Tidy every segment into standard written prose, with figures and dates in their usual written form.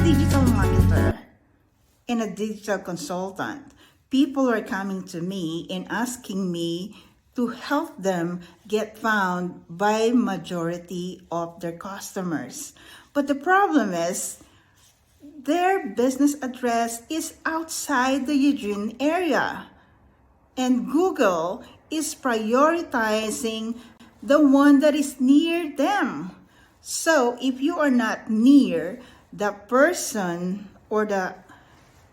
digital marketer and a digital consultant. People are coming to me and asking me to help them get found by majority of their customers. But the problem is their business address is outside the Eugene area. And Google is prioritizing the one that is near them. So if you are not near the person or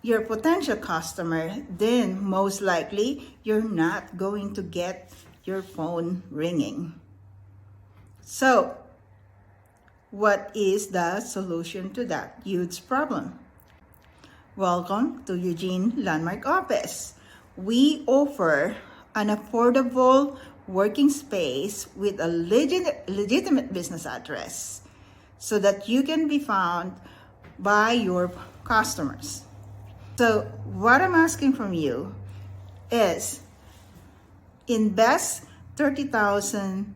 your potential customer, then most likely you're not going to get your phone ringing. So what is the solution to that huge problem? Welcome to Eugene Landmark Office. We offer an affordable working space with a legitimate business address so that you can be found by your customers. So what I'm asking from you is invest $30,000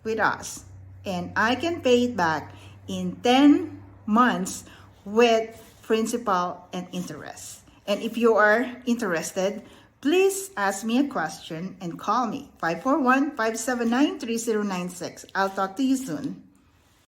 with us, and I can pay it back in 10 months with principal and interest. And if you are interested, please ask me a question and call me 541-579-3096. I'll talk to you soon.